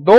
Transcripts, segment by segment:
2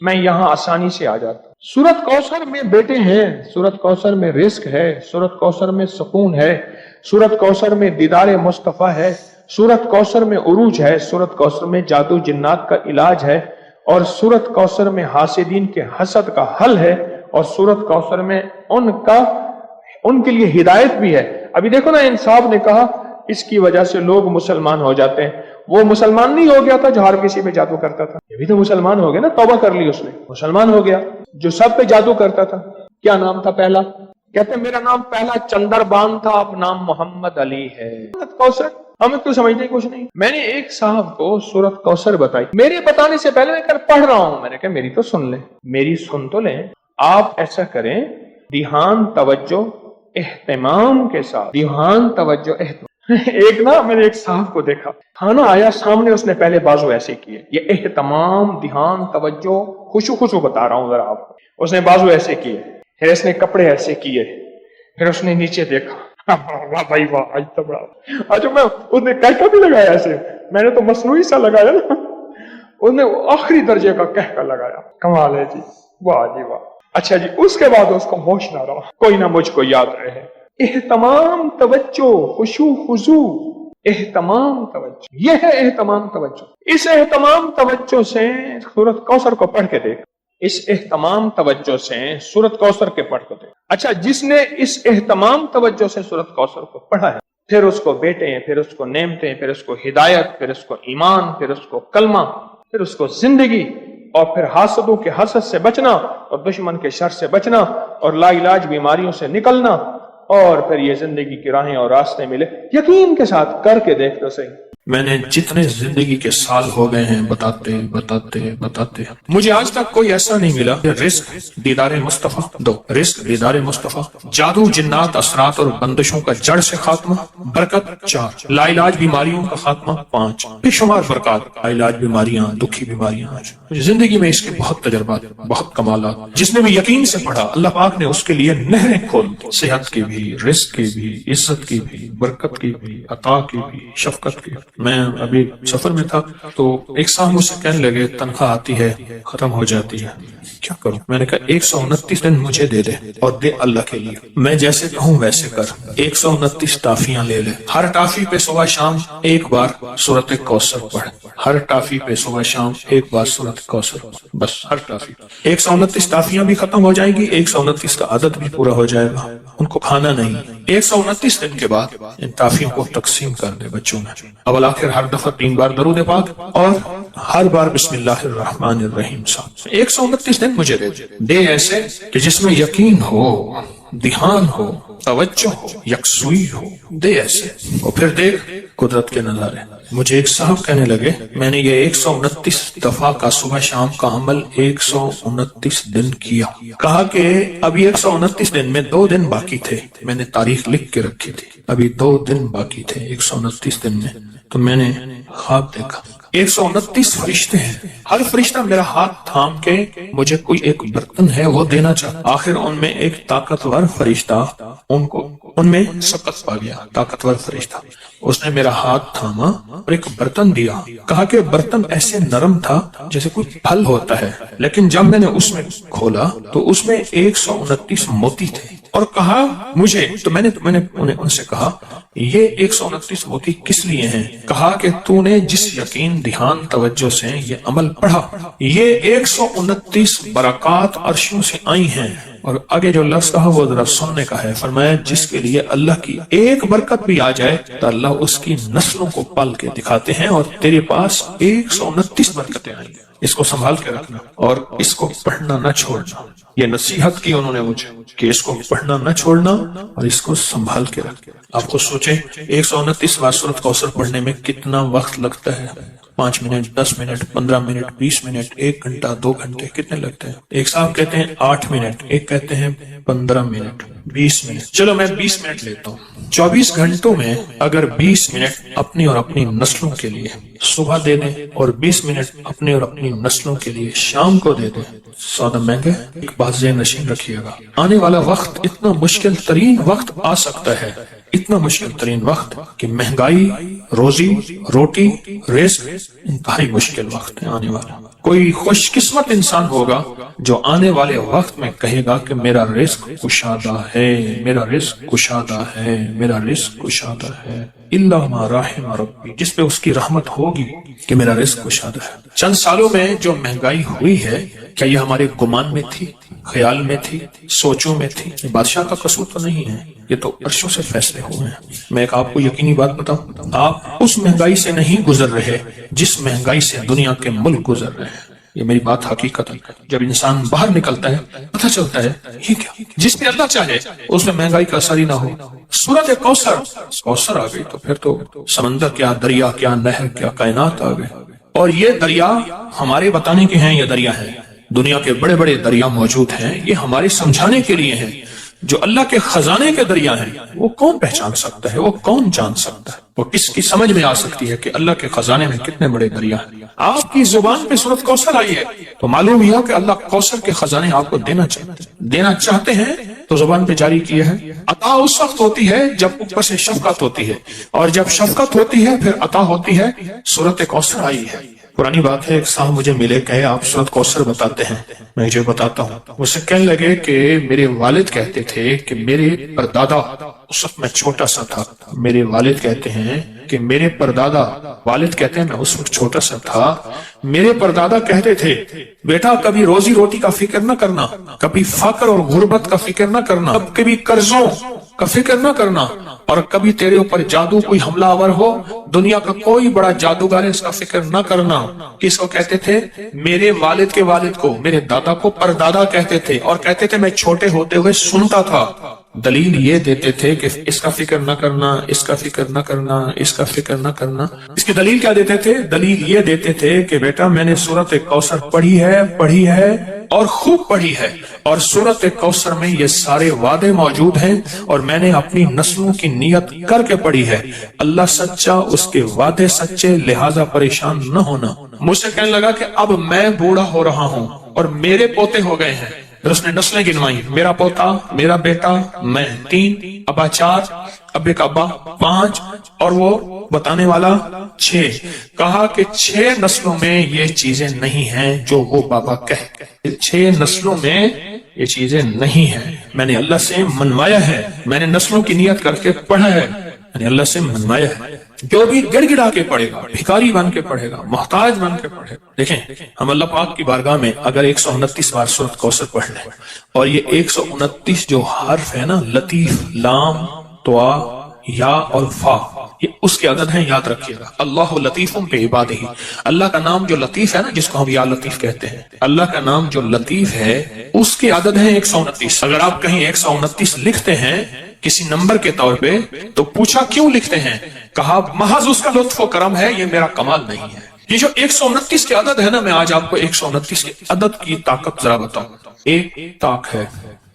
میں یہاں آسانی سے آ جاتا. سورت کوثر میں بیٹے ہیں، سورت کوثر میں رزق ہے، سورت کوثر میں سکون ہے، سورت کوثر میں دیدار مصطفیٰ ہے، سورت کوثر میں عروج ہے، سورت کوثر میں جادو جنات کا علاج ہے، اور سورت کوثر میں حاسدین کے حسد کا حل ہے، اور سورت کوثر میں ان کے لیے ہدایت بھی ہے. ابھی دیکھو نا، انصاف نے کہا اس کی وجہ سے لوگ مسلمان ہو جاتے ہیں. وہ مسلمان نہیں ہو گیا تھا جو ہر کسی پہ جادو کرتا تھا، یہ بھی تو مسلمان ہو گیا نا، توبہ کر لی اس نے، مسلمان ہو گیا. جو سب پہ جادو کرتا تھا، کیا نام تھا پہلا؟ کہتے ہیں میرا نام پہلا چندر بان تھا، اب نام محمد علی ہے. سورت کوثر ہمیں تو سمجھنے کچھ نہیں. میں نے ایک صاحب کو سورت کوثر بتائی، میرے بتانے سے پہلے میں پڑھ رہا ہوں، میں نے کہا میری تو سن لیں، میری سن تو لیں. آپ ایسا کریں، دھیان، توجہ، اہتمام کے ساتھ، دھیان، توجہ، اہتمام. ایک نا میں نے ایک صاحب کو دیکھا، کھانا آیا سامنے، اس نے پہلے بازو ایسے کیے، یہ اہتمام، دھیان، توجہ، خشوع بتا رہا ہوں ذرا آپ کو. اس نے بازو ایسے کیے، پھر اس نے کپڑے ایسے کیے، پھر اس نے نیچے دیکھا، واہ بھائی واہ، آج تو بڑا. اچھا میں اس نے کہکا بھی لگایا ایسے، میں نے تو مصنوعی سا لگایا نا، اس نے آخری درجے کا کہکا لگایا. کمال ہے جی، واہ جی واہ. اچھا جی، اس کے بعد اس کو ہوش نہ رہا، کوئی نہ مجھ کو یاد رہے. اہتمام، توجہ، خشوع خضوع، اہتمام، توجہ، یہ ہے اہتمام توجہ. اس اہتمام توجہ سے سورت کوثر کو پڑھ کے دیکھ، اس اہتمام توجہ سے سورت کوثر کے پڑھ کے دیکھ. اچھا، جس نے اس اہتمام توجہ سے سورت کوثر کو پڑھا ہے، پھر اس کو بیٹے ہیں، پھر اس کو نعمتیں، پھر اس کو ہدایت، پھر اس کو ایمان، پھر اس کو کلمہ، پھر اس کو زندگی، اور پھر حاسدوں کے حسد سے بچنا، اور دشمن کے شر سے بچنا، اور لا علاج بیماریوں سے نکلنا، اور پھر یہ زندگی کی راہیں اور راستے ملے. یقین کے ساتھ کر کے دیکھ تو صحیح. میں نے جتنے زندگی کے سال ہو گئے ہیں بتاتے مجھے آج تک کوئی ایسا نہیں ملا کہ رزق دیدار مصطفیٰ 2، رزق دیدار مصطفیٰ، جادو جنات اثرات اور بندشوں کا جڑ سے خاتمہ، برکت 4، لا علاج بیماریوں کا خاتمہ 5، بے شمار برکات، لا علاج بیماریاں، دکھی بیماریاں. زندگی میں اس کے بہت تجربات، بہت کمالات. جس نے بھی یقین سے پڑھا، اللہ پاک نے اس کے لیے نہریں کھول دی، صحت کی بھی، رزق کی بھی، عزت کی بھی، برکت کی بھی، عطا کی بھی، شفقت کی. میں ابھی سفر میں تھا تو ایک صاحب مجھ سے کہنے لگے تنخواہ آتی ہے ختم ہو جاتی ہے، کیا کروں؟ میں نے کہا 129 دن مجھے دے دے اور دے اللہ کے لیے، میں جیسے کہوں ویسے کر. 129 ٹافیاں لے لے، ہر ٹافی پہ صبح شام ایک بار سورت کوثر پڑھ، ہر ٹافی پہ صبح شام ایک بار سورت کوثر، بس ہر ٹافی. 129 ٹافیاں بھی ختم ہو جائیں گی، 129 کا عدد بھی پورا ہو جائے گا. ان کو کھانا نہیں. 129 دن کے بعد ان ٹافیوں کو تقسیم کر دے بچوں میں. اول آخر ہر دفعہ 3 بار درود پاک اور ہر بار بسم اللہ الرحمن الرحیم. 129 دن مجھے دے ایسے کہ جس میں یقین ہو، دھیان ہو، توجہ ہو، یکسوئی ہو، دے ایسے. اور پھر دیکھ قدرت کے نظارے. مجھے ایک صاحب کہنے لگے میں نے یہ 129 دفعہ کا صبح شام کا عمل 129 دن کیا. کہا کہ ابھی 129 دن میں 2 دن باقی تھے. میں نے تاریخ لکھ کے رکھی تھی، ابھی 2 دن باقی تھے 129 دن میں. تو میں نے خواب دیکھا 129 فرشتے ہیں، ہر فرشتہ میرا ہاتھ تھام کے مجھے کوئی ایک برتن ہے وہ دینا چاہتا. آخر ان میں ایک طاقتور فرشتہ ان میں سبقت پا گیا. طاقتور فرشتہ اس نے میرا ہاتھ تھاما اور ایک برتن دیا. کہا کہ برتن ایسے نرم تھا جیسے کوئی پھل ہوتا ہے، لیکن جب میں نے اس میں کھولا تو اس میں 129 موتی تھے. اور کہا مجھے، تو میں نے ان سے کہا یہ 129 موتی کس لیے ہیں؟ کہا کہ تو نے جس یقین، دھیان، توجہ سے یہ عمل پڑھا، یہ 129 برکات عرشوں سے آئی ہیں. اور آگے جو لفظ کہا وہ ذرا سننے کا ہے. فرمایا جس کے لیے اللہ کی ایک برکت بھی آ جائے تو اللہ اس کی نسلوں کو پل کے دکھاتے ہیں، اور تیرے پاس 129 برکتیں آئیں گی. اس کو سنبھال کے رکھنا اور اس کو پڑھنا نہ چھوڑنا. یہ نصیحت کی انہوں نے مجھے کہ اس کو پڑھنا نہ چھوڑنا اور اس کو سنبھال کے رکھنا. آپ کو سوچیں 129 بار سورت کوثر پڑھنے میں کتنا وقت لگتا ہے؟ 5 منٹ، 10 منٹ، 15 منٹ، 20 منٹ، 1 گھنٹہ، 2 گھنٹے، کتنے لگتے ہیں؟ ایک صاحب کہتے ہیں 8 منٹ، ایک کہتے ہیں 15 منٹ، 20 منٹ. چلو میں 20 منٹ لیتا ہوں. 24 گھنٹوں میں اگر 20 منٹ اپنی اور اپنی نسلوں کے لیے صبح دے دیں اور 20 منٹ اپنی اور اپنی نسلوں کے لیے شام کو دے دیں، سودا مہنگا. ایک بات ذہن نشین رکھیے گا، آنے والا وقت اتنا مشکل ترین وقت آ سکتا ہے اتنا مشکل ترین وقت کہ مہنگائی، روزی روٹی، رزق انتہائی مشکل وقت ہے آنے والا۔ کوئی خوش قسمت انسان ہوگا جو آنے والے وقت میں کہے گا کہ میرا رزق کشادہ ہے، میرا رزق کشادہ ہے، میرا رزق کشادہ ہے، الا ما رحم ربی، جس پہ اس کی رحمت ہوگی کہ میرا رزق کشادہ ہے۔ چند سالوں میں جو مہنگائی ہوئی ہے، کیا یہ ہمارے گمان میں تھی، خیال میں تھی، سوچوں میں تھی؟ یہ بادشاہ کا قصور تو نہیں ہے، یہ تو عرشوں سے فیصلے ہوئے ہیں۔ میں ایک آپ کو یقینی بات بتاؤں، آپ اس مہنگائی سے نہیں گزر رہے جس مہنگائی سے دنیا کے ملک گزر رہے ہیں۔ یہ میری بات حقیقت ہے۔ جب انسان باہر نکلتا ہے پتہ چلتا ہے یہ کیا، جس میں اللہ چاہے اس میں مہنگائی کا اثر ہی نہ ہو۔ سورۃ کوثر آ گئی تو پھر تو سمندر کیا، دریا کیا، نہر کیا، کائنات آ گئے۔ اور یہ دریا ہمارے بتانے کے ہیں، یہ دریا ہیں، دنیا کے بڑے بڑے دریا موجود ہیں، یہ ہمارے سمجھانے کے لیے ہیں۔ جو اللہ کے خزانے کے دریا ہیں وہ کون پہچان سکتا ہے، وہ کون جان سکتا ہے، وہ کس کی سمجھ میں آ سکتی ہے کہ اللہ کے خزانے میں کتنے بڑے دریا ہیں۔ آپ کی زبان پہ سورۃ کوثر آئی ہے تو معلوم ہوا کہ اللہ کوثر کے خزانے آپ کو دینا چاہتے ہیں تو زبان پہ جاری کیے ہیں۔ عطا اس وقت ہوتی ہے جب اوپر سے شفقت ہوتی ہے، اور جب شفقت ہوتی ہے پھر عطا ہوتی ہے۔ سورۃ کوثر آئی ہے۔ پرانی بات ہے، ایک صاحب مجھے ملے، کہے آپ سورۃ کوثر بتاتے ہیں، میں جو بتاتا ہوں۔ مجھ سے کہنے لگے کہ میرے والد کہتے تھے کہ میرے پردادا، اس وقت میں چھوٹا سا تھا، میرے والد کہتے ہیں کہ میرے پردادا، والد کہتے ہیں میں اس وقت چھوٹا سا تھا، میرے پردادا کہتے تھے بیٹا کبھی روزی روٹی کا فکر نہ کرنا، کبھی فقر اور غربت کا فکر نہ کرنا، کبھی قرضوں کا فکر نہ کرنا، اور کبھی تیرے اوپر جادو کوئی حملہ آور ہو، دنیا کا کوئی بڑا جادوگر ہے اس کا فکر نہ کرنا۔ کس کو کہتے تھے؟ میرے والد کے والد کو، میرے دادا کو پردادا کہتے تھے، اور کہتے تھے میں چھوٹے ہوتے ہوئے سنتا تھا۔ دلیل یہ دیتے تھے کہ اس کا فکر نہ کرنا، اس کا فکر نہ کرنا، اس کا فکر نہ کرنا۔ اس کی دلیل کیا دیتے تھے؟ دلیل یہ دیتے تھے کہ بیٹا میں نے سورۃ کوثر پڑھی ہے اور خوب پڑھی ہے، اور سورۃ کوثر میں یہ سارے وعدے موجود ہیں، اور میں نے اپنی نسلوں کی نیت کر کے پڑھی ہے۔ اللہ سچا، اس کے وعدے سچے، لہذا پریشان نہ ہونا۔ مجھ سے کہنے لگا کہ اب میں بوڑھا ہو رہا ہوں اور میرے پوتے ہو گئے ہیں۔ پھر اس نے نسلیں گنوائی، میرا پوتا، میرا بیٹا، میں 3، ابا 4، ابے کا ابا 5، اور وہ بتانے والا 6۔ کہا کہ 6 نسلوں میں یہ چیزیں نہیں ہیں جو وہ بابا کہے، 6 نسلوں میں یہ چیزیں نہیں ہیں۔ میں نے اللہ سے منوایا ہے، میں نے نسلوں کی نیت کر کے پڑھا ہے، میں نے اللہ سے منوایا ہے۔ جو بھی گڑ گڑا کے پڑھے گا، بھکاری بن کے پڑھے گا، محتاج بن کے پڑھے گا۔ دیکھیں ہم اللہ پاک کی بارگاہ میں اگر 129 بار سورۃ کوثر پڑھ لیں، اور یہ 129 جو حرف ہے نا، لطیف، لام، طا، یا اور فا، یہ اس کے عدد ہیں، یاد رکھیے گا۔ اللہ لطیف بعبادہ، اللہ کا نام جو لطیف ہے نا، جس کو ہم یا لطیف کہتے ہیں، اللہ کا نام جو لطیف ہے اس کے عدد ہیں 129۔ اگر آپ کہیں 129 لکھتے ہیں کسی نمبر کے طور پہ تو پوچھا کیوں لکھتے ہیں؟ کہا محض اس کا لطف و کرم ہے، یہ میرا کمال نہیں ہے۔ یہ جو 129 کے عدد ہے نا، میں آج آپ کو 129 کے عدد کی طاقت ذرا بتاؤں۔ 1 طاق ہے،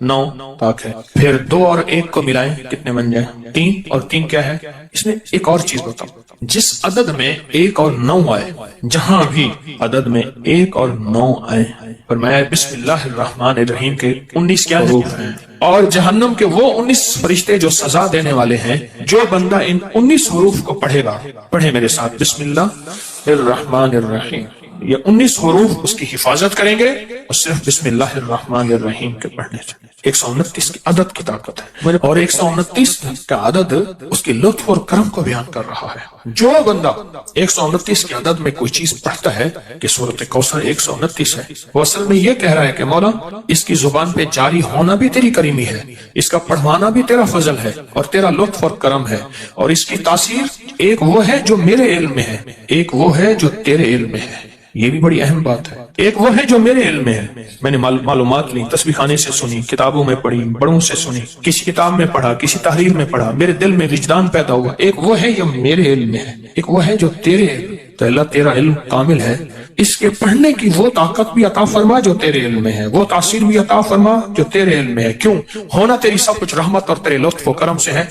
9 طاق ہے، پھر 2 اور 1 کو ملائیں کتنے بن جائیں؟ 3، اور 3 کیا ہے؟ اس میں ایک اور چیز بتاؤں، جس عدد میں 1 اور 9 آئے، جہاں بھی عدد میں 1 اور 9 آئے، فرمایا بسم اللہ الرحمن الرحیم کے 19 کیا حروف ہیں، اور جہنم کے وہ 19 فرشتے جو سزا دینے والے ہیں۔ جو بندہ ان 19 حروف کو پڑھے گا، پڑھے میرے ساتھ، بسم اللہ الرحمن الرحیم، یہ 19 حروف اس کی حفاظت کریں گے، اور صرف بسم اللہ الرحمن الرحیم کے پڑھنے سے 129 کی عدد کی طاقت ہے، اور 129 کا عدد اس کے لطف اور کرم کو بیان کر رہا ہے۔ جو بندہ 129 کے عدد میں کوئی چیز پڑھتا ہے کہ سورۃ کوثر 129 ہے، وہ اصل میں یہ کہہ رہا ہے کہ مولا اس کی زبان پہ جاری ہونا بھی تیری کریمی ہے، اس کا پڑھوانا بھی تیرا فضل ہے اور تیرا لطف اور کرم ہے، اور اس کی تاثیر ایک وہ ہے جو میرے علم میں ہے، ایک وہ ہے جو تیرے علم میں ہے۔ یہ بھی بڑی اہم بات ہے۔ ایک وہ ہے جو میرے علم میں ہے، میں نے معلومات لی، تسبیح خانے سے سنی، کتابوں میں پڑھی، بڑوں سے سنی، کسی کتاب میں پڑھا، کسی تحریر میں پڑھا، میرے دل میں وجدان پیدا ہوا۔ ایک وہ ہے جو میرے علم میں ہے، ایک وہ ہے جو تیرے علم۔ تو اللہ تیرا علم کامل ہے، اس کے پڑھنے کی وہ طاقت بھی عطا فرما جو تیرے علم میں ہے، وہ تاثیر بھی عطا فرما جو تیرے علم میں ہے۔ کیوں؟ ہونا تیری سب کچھ رحمت اور تیرے لطف و کرم سے ہے۔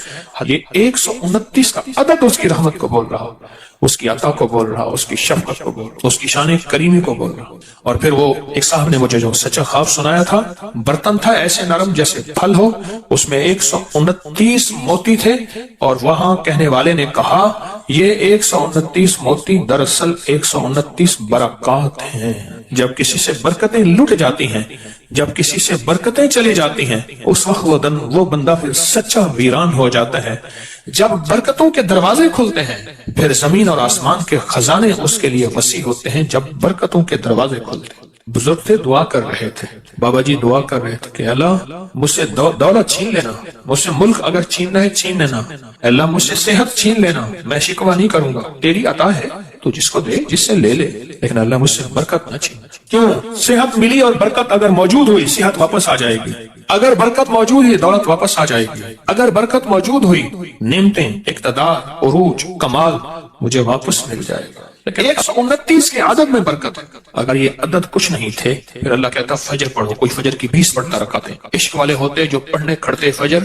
یہ 129 کا عدد اس کی رحمت کو بول رہا ہو۔ اس کی عطا کو بول رہا، اس کی شفقت کو بول رہا، اس کی شان کریمی کو بول رہا. اور پھر وہ ایک صاحب نے مجھے جو سچا خواب سنایا تھا، برتن تھا ایسے نرم جیسے پھل ہو، اس میں 129 موتی تھے، اور وہاں کہنے والے نے کہا یہ 129 موتی دراصل 129 برکات ہیں. جب کسی سے برکتیں لٹ جاتی ہیں، جب کسی سے برکتیں چلی جاتی ہیں، اس وقت وہ بندہ پھر سچا ویران ہو جاتا ہے. جب برکتوں کے دروازے کھلتے ہیں پھر زمین اور آسمان کے خزانے اس کے لیے وسیع ہوتے ہیں. جب برکتوں کے دروازے کھلتے ہیں. بزرگ تھے، دعا کر رہے تھے، بابا جی دعا کر رہے تھے کہ اللہ مجھ سے دولت چھین لینا، مجھ سے ملک اگر چھیننا ہے چھین لینا، اللہ مجھ سے صحت چھین لینا، میں شکوہ نہیں کروں گا، تیری عطا ہے، تو جس کو دے، جس سے لے لے، لیکن اللہ مجھ سے برکت نہ چھین. کیوں؟ صحت ملی اور برکت اگر موجود ہوئی صحت واپس آ جائے گی، اگر برکت موجود ہوئی دولت واپس آ جائے گی، اگر برکت موجود ہوئی نعمتیں، اقتدار، عروج، کمال مجھے واپس مل جائے گا. لیکن 129 کے عدد میں برکت ہے. اگر یہ عدد کچھ نہیں تھے پھر اللہ کہتا فجر پڑھو، کوئی فجر کی 20 پڑھتا رکعتیں. عشق والے ہوتے جو پڑھنے کھڑتے فجر،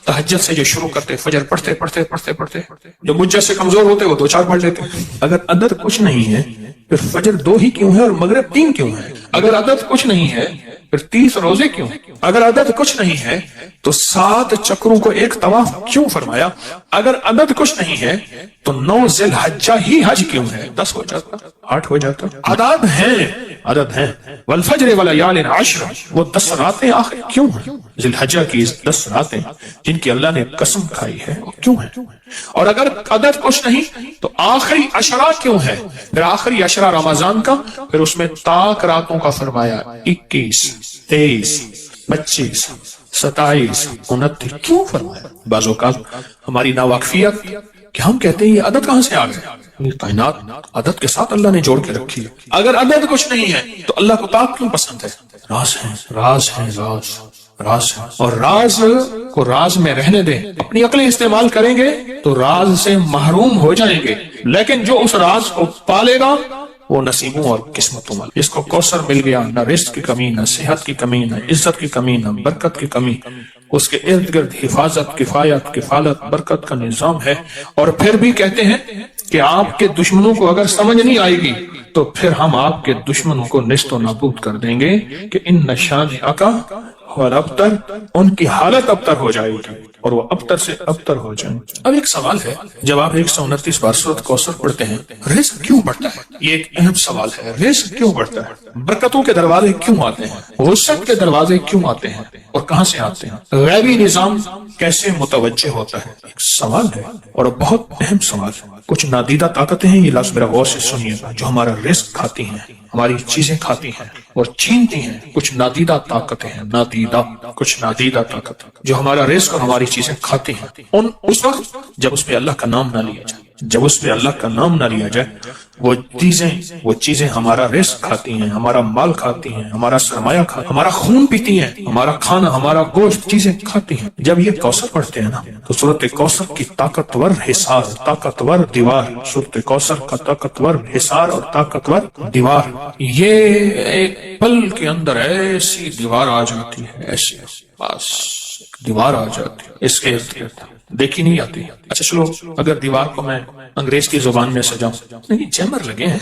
تہجد سے جو شروع کرتے فجر پڑھتے پڑھتے پڑھتے پڑھتے، جو مجھ جیسے کمزور ہوتے وہ 2-4 پڑھ لیتے. اگر عدد کچھ نہیں ہے پھر فجر 2 ہی کیوں ہے اور مغرب 3 کیوں ہے؟ اگر عدد کچھ نہیں ہے پھر 30 روزے کیوں؟ اگر عدد کچھ نہیں ہے تو 7 چکروں کو ایک طواف کیوں فرمایا؟ اگر عدد کچھ نہیں ہے تو 9 ذی الحجہ ہی حج کیوں ہے؟ 10 ہو جاتا، 8 ہو جاتا. عدد ہیں، عدد ہیں. والفجر ولیال عشر، وہ 10 راتیں آخر کیوں ہیں؟ ذی الحجہ کی 10 راتیں جن کی اللہ نے قسم کھائی ہے وہ کیوں ہیں؟ اور اگر عدد کچھ نہیں تو آخری عشرہ کیوں ہے؟ پھر آخری عشرہ رمضان کا، پھر اس میں تاک راتوں کا فرمایا 21، 23، 25، 27، 29 کیوں فرمایا؟ بعض اوقات ہماری ناواقفیت کہ ہم کہتے ہیں یہ عدد کہاں سے آ گئے؟ یہ کائنات عدد کے ساتھ اللہ نے جوڑ کے رکھی ہے. اگر عدد کچھ نہیں ہے تو اللہ کو تاک کیوں پسند ہے؟ راز ہے، راز ہے، راز راز ہے. اور راز کو راز میں رہنے دیں. اپنی عقلیں استعمال کریں گے تو راز سے محروم ہو جائیں گے، لیکن جو اس راز کو پالے گا وہ نصیبوں اور قسمتوں والا. جس کو کوثر مل گیا، نہ رزق کی کمی، نہ صحت کی کمی، نہ عزت کی کمی، نہ برکت کی کمی، اس کے ارد گرد حفاظت، کفایت، کفالت، برکت کا نظام ہے. اور پھر بھی کہتے ہیں کہ آپ کے دشمنوں کو اگر سمجھ نہیں آئے گی تو پھر ہم آپ کے دشمنوں کو نیست و نابود کر دیں گے کہ ان نشانیہ کا اور ابتر، ان کی حالت ابتر ہو جائے گی اور وہ ابتر سے ابتر ہو جائیں. اب ایک سوال ہے، جب آپ 129 بار سورۃ کوثر پڑھتے ہیں رزق کیوں بڑھتا ہے؟ یہ ایک اہم سوال ہے. رزق کیوں بڑھتا ہے؟ برکتوں کے دروازے کیوں آتے ہیں؟ وسعت کے دروازے کیوں آتے ہیں اور کہاں سے آتے ہیں؟ غیبی نظام کیسے متوجہ ہوتا ہے؟ ایک سوال ہے اور بہت اہم سوال ہے. کچھ نادیدہ طاقتیں ہیں، یہ لازم میرا غور سے سنیے گا، جو ہمارا رزق کھاتی ہیں، ہماری چیزیں کھاتی ہیں اور چھینتی ہیں. کچھ نادیدہ طاقتیں ہیں، نادیدہ، کچھ نادیدہ طاقت جو ہمارا رزق اور ہماری چیزیں کھاتی ہیں. اس وقت جب اس پہ اللہ کا نام نہ لیا جائے، جب اس پہ اللہ کا نام نہ لیا جائے، وہ چیزیں ہمارا رزق کھاتی ہیں، ہمارا مال کھاتی ہیں، ہمارا سرمایہ کھاتی ہیں، ہمارا خون پیتی ہیں، ہمارا کھانا، ہمارا گوشت چیزیں کھاتی ہیں. جب یہ کوثر پڑھتے ہیں نا تو سورۃ کوثر کی طاقتور حصار، طاقتور دیوار، سورۃ کوثر کا طاقتور حصار اور طاقتور دیوار، یہ ایک پل کے اندر ایسی دیوار آ جاتی ہے، ایسی بس دیوار آ جاتی ہے، اس کے ارد گرد دیکھی نہیں آتی. اچھا چلو اگر دیوار کو میں انگریز کی زبان میں سجاؤں، نہیں جیمر لگے ہیں،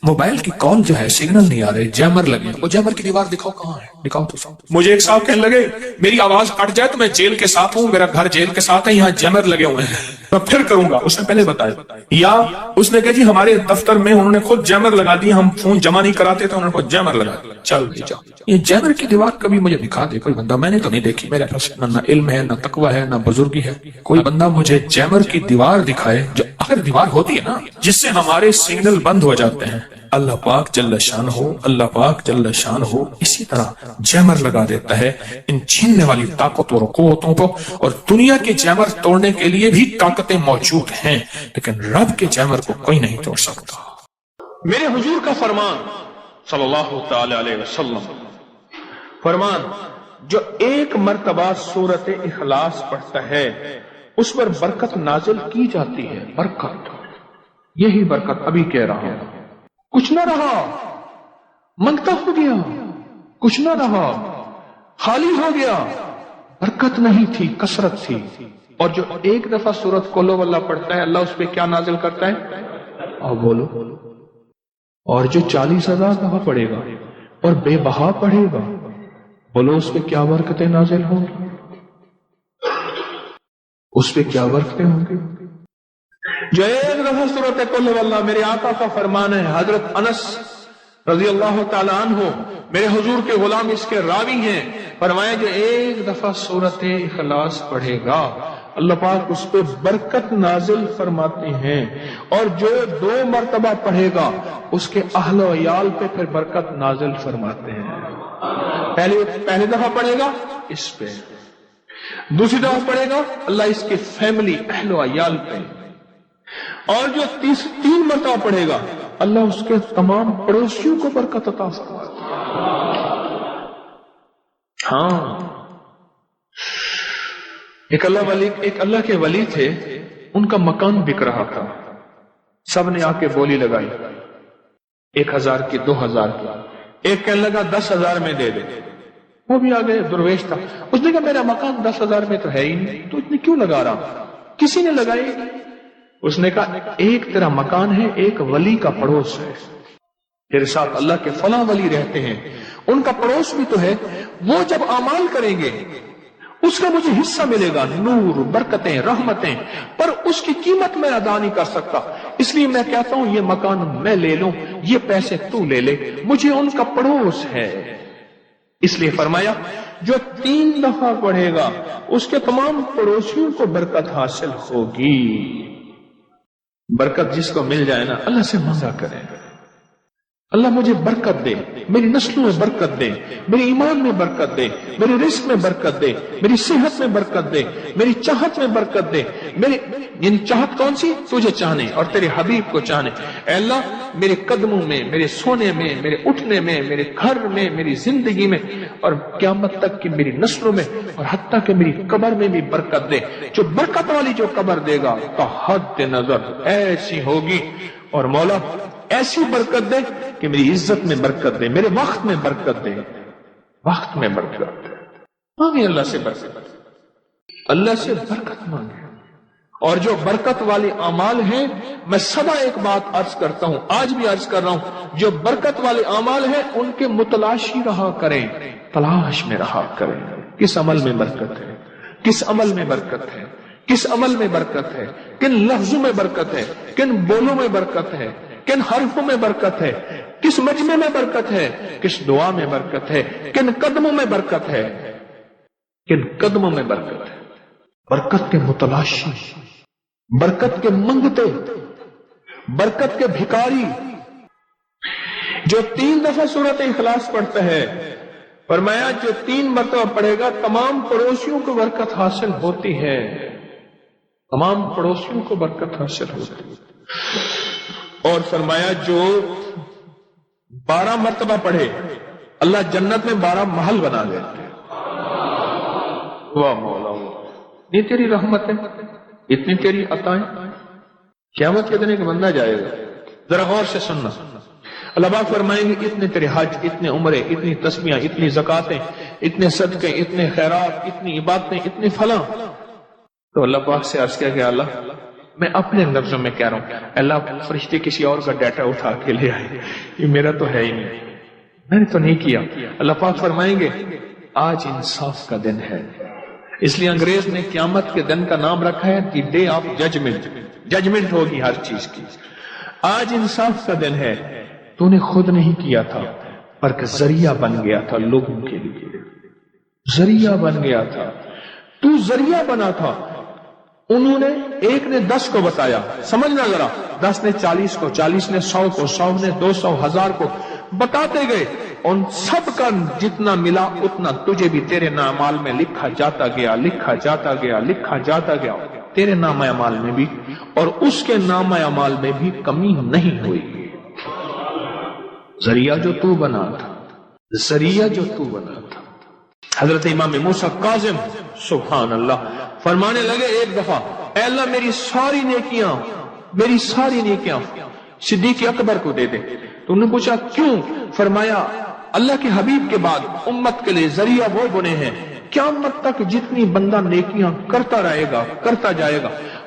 موبائل کی کال جو ہے سگنل نہیں آ رہے، جیمر لگے. وہ جیمر کی دیوار دکھاؤ کہاں ہے، دکھاؤ تو. مجھے ایک صاحب کہنے لگے میری آواز کٹ جائے تو میں جیل کے ساتھ ہوں، میرا گھر جیل کے ساتھ ہے، یہاں جیمر لگے ہوئے ہیں، میں پھر کروں گا. اس نے پہلے بتایا. یا اس نے کہا جی ہمارے دفتر میں انہوں نے خود جیمر لگا دی، ہم فون جمع نہیں کراتے تو انہوں نے خود جیمر لگا دیا. چل جاؤ. یہ جیمر کی دیوار کبھی مجھے دکھا دے کوئی بندہ، میں نے تو نہیں دیکھی، میرے پاس نہ علم ہے، نہ تقوی ہے، نہ بزرگی ہے. کوئی بندہ مجھے جیمر کی دیوار دکھائے، جو آخر دیوار ہوتی ہے نا جس سے ہمارے سگنل بند ہو جاتے ہیں. اللہ پاک جل شان ہو، اللہ پاک جل شان ہو اسی طرح جیمر لگا دیتا ہے ان چھیننے والی طاقتوں اور قوتوں کو. اور دنیا کے جیمر توڑنے کے لیے بھی طاقتیں موجود ہیں، لیکن رب کے جیمر کو کوئی نہیں توڑ سکتا. میرے حضور کا فرمان صلی اللہ تعالی علیہ وسلم، فرمان جو ایک مرتبہ سورۃ اخلاص پڑھتا ہے اس پر برکت نازل کی جاتی ہے. برکت، یہی برکت ابھی کہہ رہا ہوں. کچھ نہ رہا، منگتا ہو گیا، کچھ نہ رہا، خالی ہو گیا. برکت نہیں تھی، کثرت تھی. اور جو ایک دفعہ سورۃ قل ہو اللہ پڑھتا ہے اللہ اس پہ کیا نازل کرتا ہے؟ اور بولو، اور جو 40,000 دفعہ پڑھے گا اور بے بہا پڑھے گا، بولو اس پہ کیا برکتیں نازل ہوں گی، اس پہ کیا برکتیں ہوں گی۔ جو ایک دفعہ سورۃ قل واللہ، میرے آقا کا فرمان ہے، حضرت انس رضی اللہ تعالی عنہ میرے حضور کے غلام اس کے راوی ہیں، فرمایا جو ایک دفعہ سورۃ اخلاص پڑھے گا اللہ پاک اس پہ برکت نازل فرماتے ہیں، اور جو 2 مرتبہ پڑھے گا اس کے اہل و عیال پہ پھر برکت نازل فرماتے ہیں۔ پہلی دفعہ پڑھے گا اس پہ، دوسری دفعہ پڑھے گا اللہ اس کی فیملی اہل و عیال پہ، اور جو 3 مرتبہ پڑھے گا اللہ اس کے تمام پڑوسیوں کو برکت عطا فرماتا ہے۔ ہاں، ایک اللہ کے ولی تھے، ان کا مکان بک رہا تھا، سب نے آ کے بولی لگائی، 1,000 کی، 2,000 کی، ایک کہنے لگا 10,000 میں دے دے، وہ بھی آگے درویش تھا، اس نے کہا میرا مکان 10,000 میں تو ہے ہی نہیں، تو اتنی کیوں لگا رہا، کسی نے لگائی، اس نے کہا ایک تیرا مکان ہے، ایک ولی کا پڑوس ہے، تیرے ساتھ اللہ کے فلاں ولی رہتے ہیں، ان کا پڑوس بھی تو ہے، وہ جب اعمال کریں گے اس کا مجھے حصہ ملے گا، نور، برکتیں، رحمتیں، پر اس کی قیمت میں ادا نہیں کر سکتا، اس لیے میں کہتا ہوں یہ مکان میں لے لوں، یہ پیسے تو لے لے، مجھے ان کا پڑوس ہے۔ اس لیے فرمایا جو 3 دفعہ پڑھے گا اس کے تمام پڑوسیوں کو برکت حاصل ہوگی۔ برکت جس کو مل جائے نا، اللہ سے مانگا کرے، اللہ مجھے برکت دے، میری نسلوں میں برکت دے، میرے ایمان میں برکت دے، میرے رزق میں برکت دے، میری صحت میں برکت دے، میری چاہت میں برکت دے، یعنی چاہت کون سی؟ تجھے چاہنے اور تیرے حبیب کو چاہنے۔ اے اللہ میرے قدموں میں، میرے سونے میں، میرے اٹھنے میں، میرے گھر میں، میری زندگی میں، اور قیامت تک کی میری نسلوں میں، اور حتیٰ کہ میری قبر میں بھی برکت دے۔ جو برکت والی جو قبر دے گا تو حد نظر ایسی ہوگی، اور مولا ایسی برکت دے کہ میری عزت میں برکت دے، میرے وقت میں برکت دے، وقت میں برکت دے۔ مانگے اللہ سے برکت، اللہ سے برکت مانگے۔ اور جو برکت والے اعمال ہیں، میں سدا ایک بات عرض کرتا ہوں، آج بھی عرض کر رہا ہوں، جو برکت والے اعمال ہیں ان کے متلاشی رہا کریں، تلاش میں رہا کریں، کس عمل میں برکت ہے، کس عمل میں برکت ہے، کس عمل میں برکت ہے، کن لفظوں میں برکت ہے، کن بولوں میں برکت ہے، کن حرفوں میں برکت ہے، کس مجمع میں برکت ہے، کس دعا میں برکت ہے، کن قدموں میں برکت ہے، کن قدموں میں برکت ہے۔ برکت کے متلاشی، برکت کے منگتے، برکت کے بھکاری۔ جو 3 دفعہ سورۃ اخلاص پڑھتا ہے، فرمایا جو 3 مرتبہ پڑھے گا تمام پڑوسیوں کو برکت حاصل ہوتی ہے، تمام پڑوسیوں کو برکت حاصل ہوتی ہے۔ اور فرمایا جو 12 مرتبہ پڑھے اللہ جنت میں 12 محل بنا دیتے ہیں۔ واہ مولا، اتنی تیری رحمت ہے، اتنی تیری عطائیں، قیامت کے دن ایک بندہ جائے گا، ذرا غور سے سننا، اللہ پاک فرمائیں گے اتنے تیرے حج، اتنے عمرے، اتنی تسبیحیں، اتنی زکاتیں، اتنے صدقے، اتنے خیرات، اتنی عبادتیں، اتنی فلاں۔ تو اللہ پاک سے عرض کیا کہ اللہ میں اپنے لفظوں میں کہہ رہا ہوں، اللہ فرشتے کسی اور کا ڈیٹا اٹھا کے لے آئے، یہ میرا تو ہے ہی نہیں، میں نے تو نہیں کیا۔ اللہ پاک فرمائیں گے آج انصاف کا دن ہے، اس لیے انگریز نے قیامت کے دن کا نام رکھا ہے the day of judgment, judgment ہوگی ہر چیز کی۔ آج انصاف کا دن ہے، تو نے خود نہیں کیا تھا بلکہ ذریعہ بن گیا تھا لوگوں کے لیے، ذریعہ بن گیا تھا، تو ذریعہ بنا تھا۔ انہوں نے، ایک نے 10 کو بتایا، سمجھنا ذرا، 10 نے 40 کو، 40 نے 100 کو، 100 نے 200، 1000 کو بتاتے گئے، ان سب کا جتنا ملا اتنا تجھے بھی تیرے نام اعمال میں لکھا جاتا گیا، لکھا جاتا گیا، لکھا جاتا گیا، تیرے نام اعمال میں بھی اور اس کے نام اعمال میں بھی کمی نہیں ہوئی۔ ذریعہ جو تو بنا تھا، ذریعہ جو تو بنا تھا۔ حضرت امام موسیٰ کاظم سبحان اللہ فرمانے لگے ایک دفعہ، اے اللہ میری ساری نیکیاں صدیق اکبر کو دے دے۔ تو انہوں نے پوچھا کیوں؟ فرمایا اللہ کے حبیب کے بعد امت کے لیے ذریعہ وہ بنے ہیں، قیامت تک جتنی بندہ نیکیاں کرتا رہے گا، کرتا جائے گا،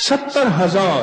70,000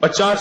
50